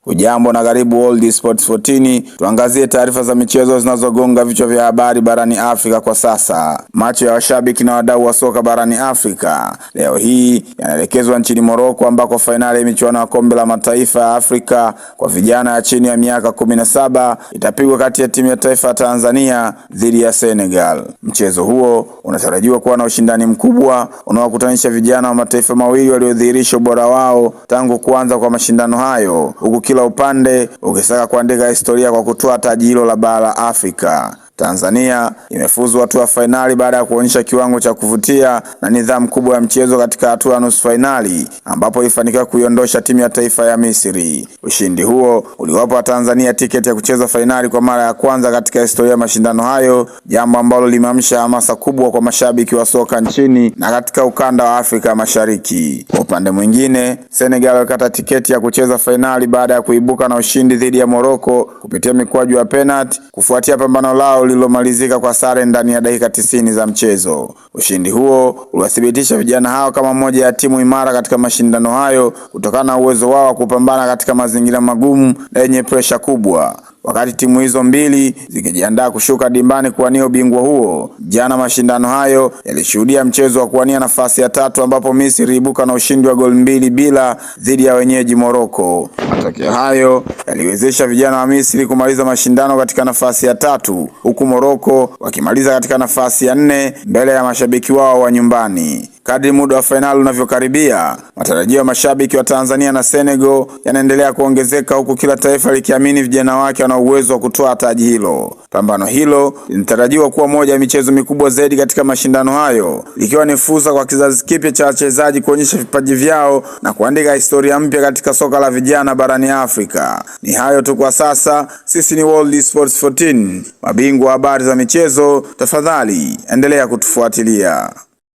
Hujambo na karibu World Sports 14. Tuangazie taarifa za michezo zinazogonga vichwa vya habari barani Afrika kwa sasa. Macho ya washabiki na wadau wa soka barani Afrika leo hii yanaelekezwa nchini Morocco, ambako fainali ya michuano ya kombe la mataifa ya Afrika kwa vijana ya chini ya miaka 17 itapigwa kati ya timu ya taifa ya Tanzania dhidi ya Senegal. Mchezo huo unatarajiwa kuwa na ushindani mkubwa unaokutanisha vijana wa mataifa mawili waliodhihirisha ubora wao tangu kuanza kwa mashindano hayo, huku kila upande ukisaka kuandika historia kwa kutoa taji hilo la bara Afrika. Tanzania imefuzu hatua fainali baada ya kuonyesha kiwango cha kuvutia na nidhamu kubwa ya mchezo katika hatua ya nusu fainali, ambapo ilifanikiwa kuiondosha timu ya taifa ya Misri. Ushindi huo uliwapa Tanzania tiketi ya kucheza fainali kwa mara ya kwanza katika historia ya mashindano hayo, jambo ambalo limeamsha hamasa kubwa kwa mashabiki wa soka nchini na katika ukanda wa Afrika Mashariki. Kwa upande mwingine, Senegal walikata tiketi ya kucheza fainali baada ya kuibuka na ushindi dhidi ya Morocco kupitia mikwaju ya penalti kufuatia pambano lao lililomalizika kwa sare ndani ya dakika 90 za mchezo. Ushindi huo uliwathibitisha vijana hao kama moja ya timu imara katika mashindano hayo kutokana na uwezo wao wa kupambana katika mazingira magumu na yenye presha kubwa. Wakati timu hizo mbili zikijiandaa kushuka dimbani kuwania ubingwa huo, jana mashindano hayo yalishuhudia mchezo wa kuwania nafasi ya tatu, ambapo Misri iliibuka na ushindi wa goli 2-0 dhidi ya wenyeji Morocco. Matokeo hayo yaliwezesha vijana wa Misri kumaliza mashindano katika nafasi ya tatu, huku Morocco wakimaliza katika nafasi ya 4 mbele ya mashabiki wao wa nyumbani. Kadri muda wa fainali unavyokaribia, matarajio ya mashabiki wa Tanzania na Senegal yanaendelea kuongezeka, huku kila taifa likiamini vijana wake wana uwezo wa kutoa taji hilo. Pambano hilo linatarajiwa kuwa moja ya michezo mikubwa zaidi katika mashindano hayo, ikiwa ni fursa kwa kizazi kipya cha wachezaji kuonyesha vipaji vyao na kuandika historia mpya katika soka la vijana barani Afrika. Ni hayo tu kwa sasa. Sisi ni World Sports 14, mabingwa wa habari za michezo. Tafadhali endelea kutufuatilia.